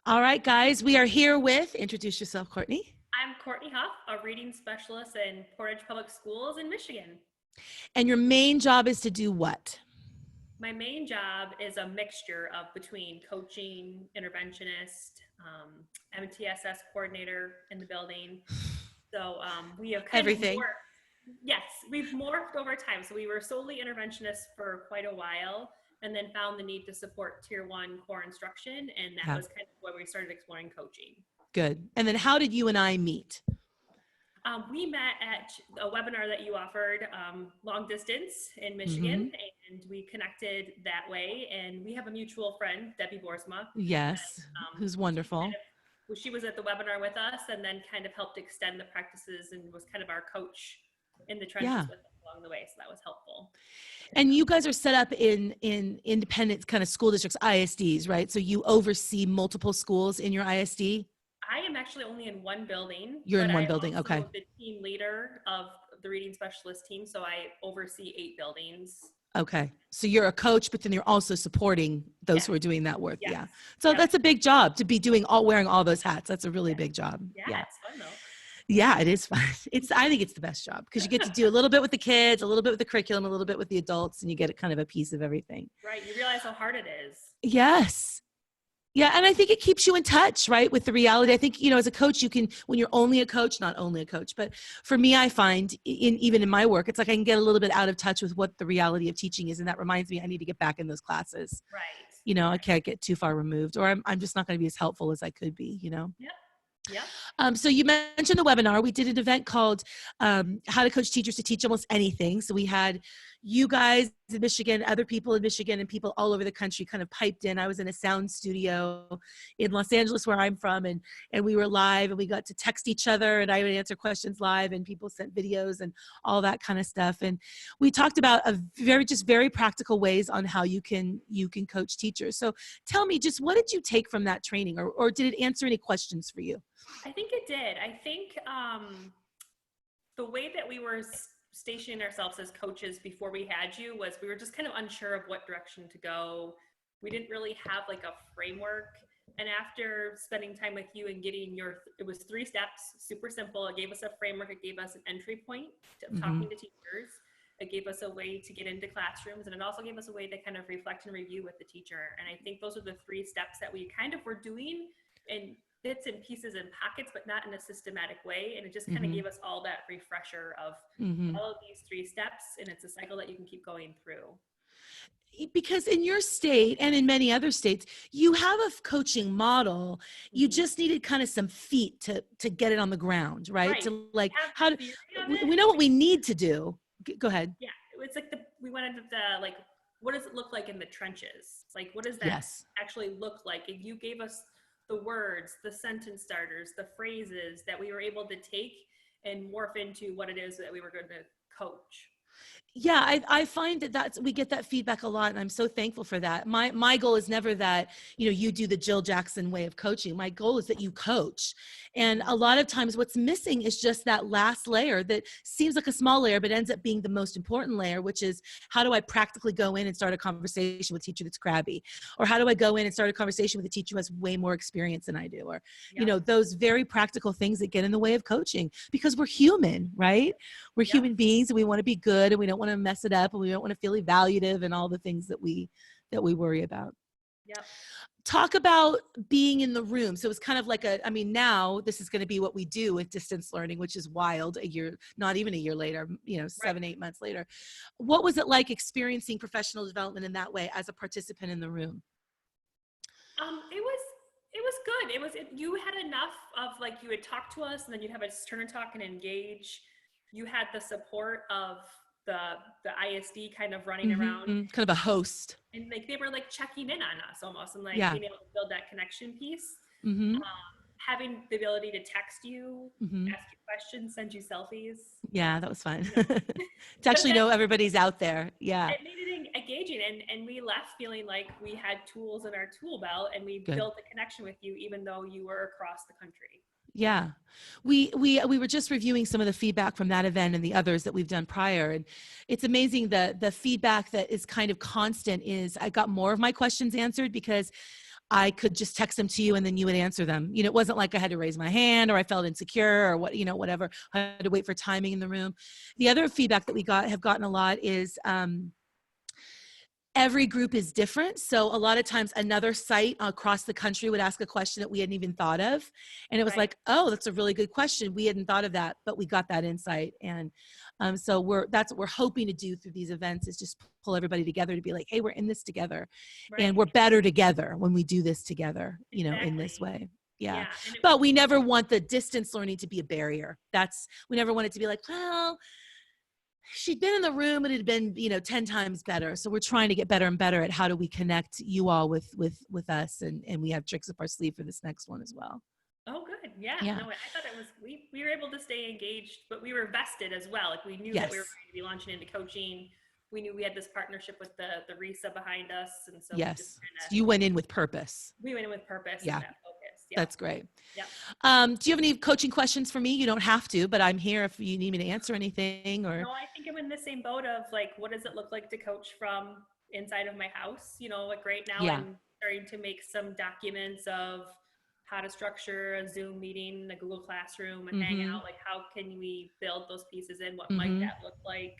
All right, guys, we are here with, introduce yourself, Courtney. I'm Courtney Huff, a reading specialist in Portage Public Schools in Michigan. And your main job is to do what? My main job is a mixture of between coaching, interventionist, MTSS coordinator in the building. So we have kind of Everything. morphed. Yes, we've morphed over time. So we were solely interventionists for quite a while, and then found the need to support Tier 1 core instruction, and that Yeah, was kind of where we started exploring coaching. good. And then how did you and I meet? We met at a webinar that you offered, long distance in Michigan, Mm-hmm. and we connected that way. And we have a mutual friend, Debbie Boersma, that Yes, who's wonderful. she was at the webinar with us, and then kind of helped extend the practices and was kind of our coach in the trenches Yeah. with us along the way. So that was helpful. And you guys are set up in independent kind of school districts, ISDs, right? So you oversee multiple schools in your ISD? I am actually only in one building. You're in but one I am building, also okay. the team leader of the reading specialist team. So I oversee 8 buildings. Okay. So you're a coach, but then you're also supporting those who are Yes. doing that work. Yes. Yeah. So Yep. that's a big job to be doing wearing all those hats. That's a really big job. Yeah, it's fun though. Yeah, it is fun. I think it's the best job because you get to do a little bit with the kids, a little bit with the curriculum, a little bit with the adults, and you get kind of a piece of everything. Right. You realize how hard it is. Yes. Yeah. And I think it keeps you in touch, right, with the reality. I think, as a coach, you can, when you're only a coach, not only a coach, but for me, I find even in my work, it's like I can get a little bit out of touch with what the reality of teaching is. And that reminds me, I need to get back in those classes. Right. I can't get too far removed, or I'm just not going to be as helpful as I could be, Yep. Yep. So you mentioned the webinar. We did an event called How to Coach Teachers to Teach Almost Anything. So we had you guys in Michigan, other people in Michigan, and people all over the country kind of piped in. I was in a sound studio in Los Angeles, where I'm from, and we were live, and we got to text each other, and I would answer questions live, and people sent videos and all that kind of stuff. And we talked about very practical ways on how you can coach teachers. So tell me, just what did you take from that training, or did it answer any questions for you? I think it did. I think the way that we were stationing ourselves as coaches before we had you was we were just kind of unsure of what direction to go. We didn't really have like a framework. And after spending time with you and getting it was 3 steps, super simple. It gave us a framework. It gave us an entry point to talking to teachers. It gave us a way to get into classrooms, and it also gave us a way to kind of reflect and review with the teacher. And I think those are the 3 steps that we kind of were doing in bits and pieces and pockets, but not in a systematic way. And it just kind of gave us all that refresher of all of these 3 steps. And it's a cycle that you can keep going through. Because in your state and in many other states, you have a coaching model. You just needed kind of some feet to get it on the ground, right? To like, we know what we need to do. Go ahead. Yeah. It's like we wanted to like, what does it look like in the trenches? Like, what does that actually look like? And you gave us the words, the sentence starters, the phrases that we were able to take and morph into what it is that we were going to coach. Yeah, I find that we get that feedback a lot, and I'm so thankful for that. My goal is never that, you do the Jill Jackson way of coaching. My goal is that you coach. And a lot of times what's missing is just that last layer that seems like a small layer, but ends up being the most important layer, which is how do I practically go in and start a conversation with a teacher that's crabby? Or how do I go in and start a conversation with a teacher who has way more experience than I do? Or, those very practical things that get in the way of coaching, because we're human, right? We're human beings, and we want to be good, and we don't want to mess it up, and we don't want to feel evaluative and all the things that we worry about. Yep. Talk about being in the room. So it's kind of like now this is going to be what we do with distance learning, which is wild. Not even a year later, 7, 8 months later. What was it like experiencing professional development in that way as a participant in the room? It was good. You had enough of like, you would talk to us, and then you'd have us turn and talk and engage. You had the support of the ISD kind of running around, kind of a host, and like they were like checking in on us almost, and like being able to build that connection piece. Having the ability to text you, ask you questions, send you selfies. Yeah, that was fun. To actually know everybody's out there. Yeah, it made it engaging, and we left feeling like we had tools in our tool belt, and we built a connection with you even though you were across the country. Yeah, we were just reviewing some of the feedback from that event and the others that we've done prior, and it's amazing the feedback that is kind of constant is I got more of my questions answered because I could just text them to you and then you would answer them. It wasn't like I had to raise my hand or I felt insecure or whatever. I had to wait for timing in the room. The other feedback that we have gotten a lot is, every group is different. So a lot of times another site across the country would ask a question that we hadn't even thought of. And it was like, oh, that's a really good question. We hadn't thought of that, but we got that insight. And so that's what we're hoping to do through these events, is just pull everybody together to be like, hey, we're in this together. And we're better together when we do this together, in this way. Yeah. But we never want the distance learning to be a barrier. We never want it to be like, well, she'd been in the room and it had been 10 times better. So we're trying to get better and better at how do we connect you all with us, and we have tricks up our sleeve for this next one as well. Oh, good. Yeah. No, I thought it was, we were able to stay engaged, but we were vested as well. Like, we knew that we were going to be launching into coaching. We knew we had this partnership with the RISA behind us. And so so you went in with purpose. We went in with purpose. Yeah. And that focus. That's great. Yeah. Do you have any coaching questions for me? You don't have to, but I'm here if you need me to answer anything. Or no, I think I'm in the same boat of like, what does it look like to coach from inside of my house? Like right now I'm starting to make some documents of how to structure a Zoom meeting, a Google Classroom, and hang out. Like, how can we build those pieces in? What might that look like?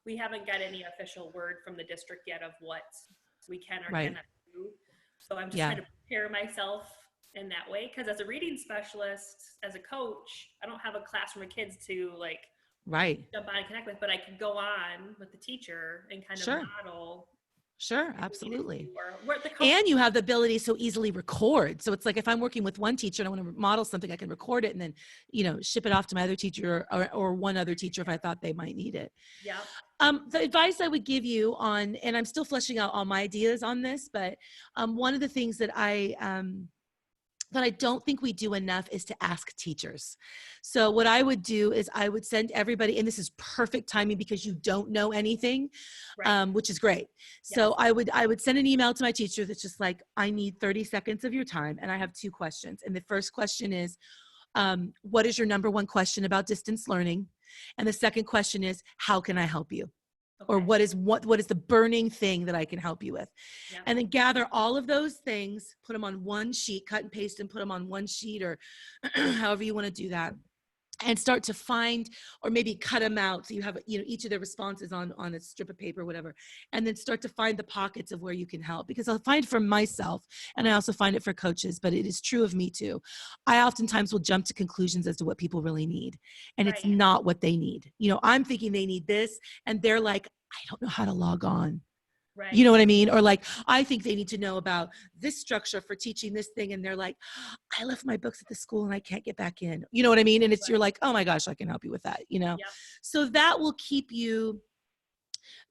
We haven't got any official word from the district yet of what we can or cannot do. So I'm just trying to prepare myself in that way, because as a reading specialist, as a coach, I don't have a classroom of kids to like jump on and connect with, but I could go on with the teacher and kind of model. Sure, absolutely. And you have the ability so easily record. So it's like, if I'm working with one teacher and I want to model something, I can record it and then ship it off to my other teacher or one other teacher if I thought they might need it. Yeah. The advice I would give you and I'm still fleshing out all my ideas on this, but one of the things that I don't think we do enough is to ask teachers. So what I would do is I would send everybody, and this is perfect timing because you don't know anything, which is great. So I would send an email to my teacher that's just like, I need 30 seconds of your time. And I have 2 questions. And the first question is, what is your number one question about distance learning? And the second question is, how can I help you? Okay. Or what is the burning thing that I can help you with? Yeah. And then gather all of those things, put them on one sheet, cut and paste and put them on one sheet, or however you want to do that. And start to find, or maybe cut them out so you have each of their responses on a strip of paper, whatever, and then start to find the pockets of where you can help. Because I'll find for myself, and I also find it for coaches, but it is true of me too. I oftentimes will jump to conclusions as to what people really need, and it's not what they need. I'm thinking they need this, and they're like, I don't know how to log on. Right. You know what I mean? Or like, I think they need to know about this structure for teaching this thing. And they're like, I left my books at the school and I can't get back in. You know what I mean? And you're like, oh my gosh, I can help you with that. Yep. So that will keep you,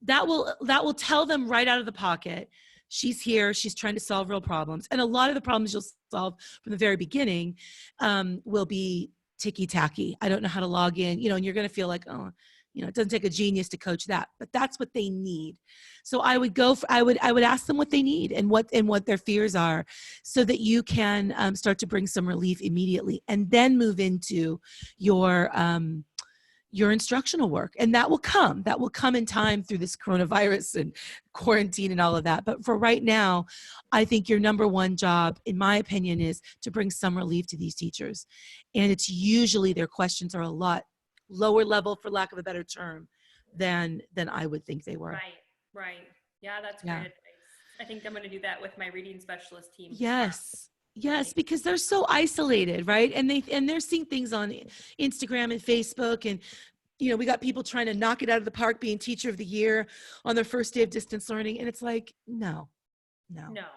that will tell them right out of the pocket, she's here, she's trying to solve real problems. And a lot of the problems you'll solve from the very beginning will be ticky-tacky. I don't know how to log in, and you're going to feel like, oh, it doesn't take a genius to coach that, but that's what they need. So I would I would ask them what they need and what their fears are, so that you can start to bring some relief immediately, and then move into your instructional work. And that will come in time through this coronavirus and quarantine and all of that. But for right now, I think your number one job, in my opinion, is to bring some relief to these teachers. And it's usually their questions are a lot lower level, for lack of a better term, than I would think they were. Right. Yeah, that's great advice. I think I'm going to do that with my reading specialist team. Yes, because they're so isolated, right? And they're seeing things on Instagram and Facebook, and we got people trying to knock it out of the park, being teacher of the year on their first day of distance learning, and it's like, no,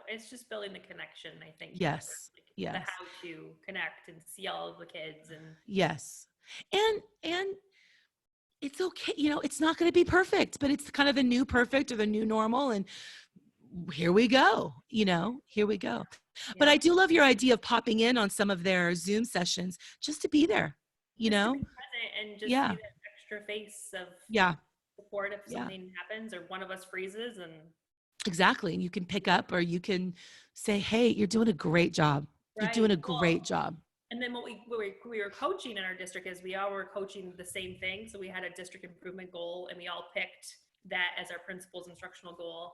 it's just building the connection. I think. Yes. The how to connect and see all of the kids and. Yes. And it's okay. It's not going to be perfect, but it's kind of the new perfect or the new normal. And here we go, here we go. Yeah. But I do love your idea of popping in on some of their Zoom sessions just to be there, To be present and just be that extra face of support if something happens or one of us freezes. And exactly. And you can pick up, or you can say, hey, you're doing a great job. Right. You're doing a great job. And then what we were coaching in our district is we all were coaching the same thing. So we had a district improvement goal, and we all picked that as our principal's instructional goal.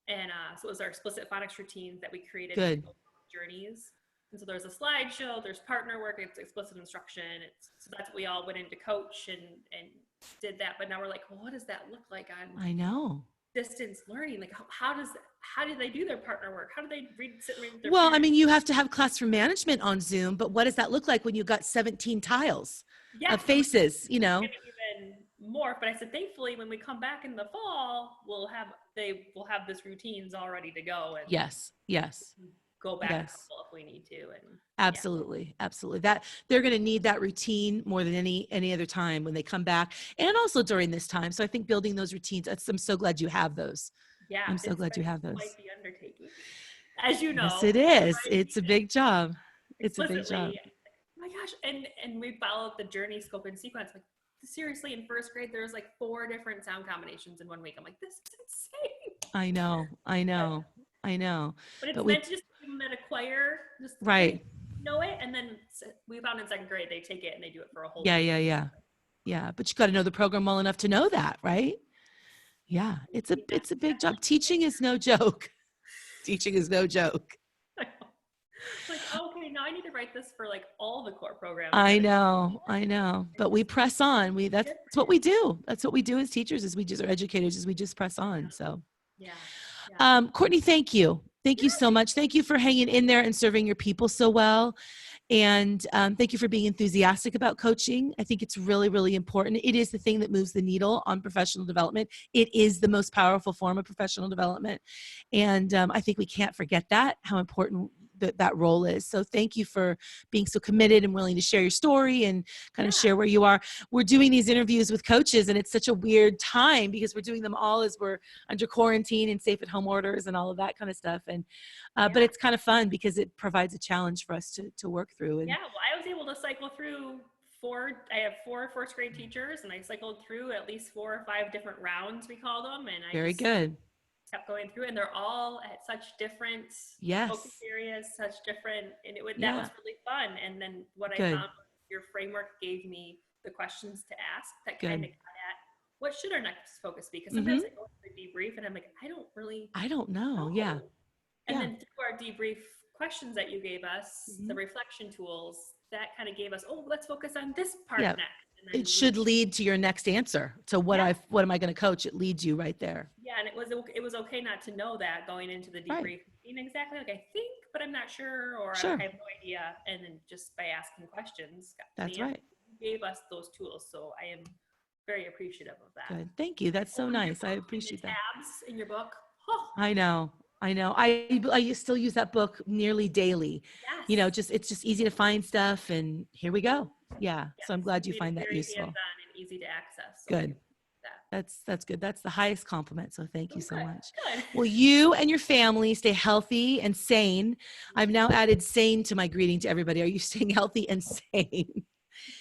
And so it was our explicit phonics routines that we created to Good. go on journeys. And so there's a slideshow, there's partner work, it's explicit instruction. So that's what we all went into coach and did that. But now we're like, well, what does that look like on I know. distance learning? Like how do they do their partner work? How do they sit and read with their Well, I parents? mean, you have to have classroom management on Zoom, but what does that look like when you've got 17 tiles Yeah, of faces, you know? even more. But I said, thankfully, when we come back in the fall, they will have this routines all ready to go, and Yes. Yes. go back a Yes. couple if we need to. And Absolutely. Absolutely. That they're going to need that routine more than any other time when they come back, and also during this time. So I think building those routines, I'm so glad you have those. yeah, I'm so it's glad you been have quite those. the undertaking, as you Yes, know. it is. Right? It's a big job. It's a big job. Explicitly. Oh my gosh, and we followed the journey, scope, and sequence. Like seriously, in first grade, there's like 4 different sound combinations in 1 week. I'm like, this is insane. I know. I know. I know. But it's But we, meant to just give them at a choir, just okay, right. know it, and then we found in second grade they take it and they do it for a whole Yeah. week. Yeah. Yeah. Yeah. But you got to know the program well enough to know that, right? Yeah. It's a big job. Teaching is no joke. Teaching is no joke. Like, okay, now I need to write this for like all the core programs. I know, but we press on. That's what we do. That's what we do as teachers, is we just, or educators, is we just press on. So, Yeah. Yeah. Courtney, thank you. Thank you Yeah, so much. Thank you for hanging in there and serving your people so well. And thank you for being enthusiastic about coaching. I think it's really, really important. It is the thing that moves the needle on professional development. It is the most powerful form of professional development. And I think we can't forget that, how important that role is. So thank you for being so committed and willing to share your story and kind of yeah, share where you are. We're doing these interviews with coaches, and it's such a weird time because we're doing them all as we're under quarantine and safe at home orders and all of that kind of stuff. And but yeah. it's kind of fun because it provides a challenge for us to work through. And Yeah, well, I was able to cycle through I have 4 first grade teachers, and I cycled through at least 4 or 5 different rounds, we called them, and I very just good. kept going through, and they're all at such different focus Yes. areas, such different, and that Yeah. was really fun. And then what I Good. found was your framework gave me the questions to ask that Good. kind of got at what should our next focus be? Because Mm-hmm. sometimes I go through a debrief and I'm like, I don't know. know. Yeah. And Yeah. then through our debrief questions that you gave us, Mm-hmm. the reflection tools, that kind of gave us, oh, let's focus on this part Yeah. next. And then It should lead to your next answer. So what am I going to coach? It leads you right there. Yeah, and it was okay not to know that going into the debrief. Right. Being exactly like I think, but I'm not sure, or Sure. I have no idea. And then just by asking questions, That's right. You gave us those tools, so I am very appreciative of that. Good. Thank you. That's so nice. I appreciate the that. tabs in your book. Oh, I know. I still use that book nearly daily. yes. You know, it's just easy to find stuff, and here we go. Yeah. Yes, So I'm glad you made it find that very useful. hands-on and easy to access. So Good. That's good. That's the highest compliment. So thank you so much. Good. Well, you and your family stay healthy and sane. I've now added sane to my greeting to everybody. Are you staying healthy and sane?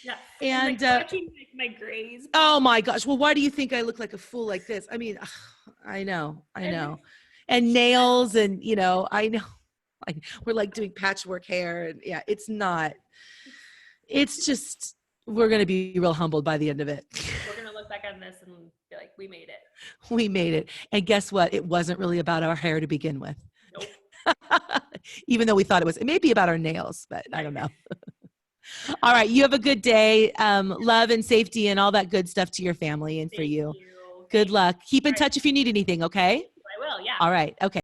Yeah. And watching my grays. oh my gosh. Well, why do you think I look like a fool like this? I mean, I know. And nails, and I know. We're like doing patchwork hair, and yeah, it's just, we're going to be real humbled by the end of it. We're going to look back on this and be like, we made it. We made it. And guess what? It wasn't really about our hair to begin with. Nope. Even though we thought it may be about our nails, but I don't know. All right. You have a good day. Love and safety and all that good stuff to your family and for you. Good luck. Keep in touch if you need anything. Okay. I will. Yeah. All right. Okay.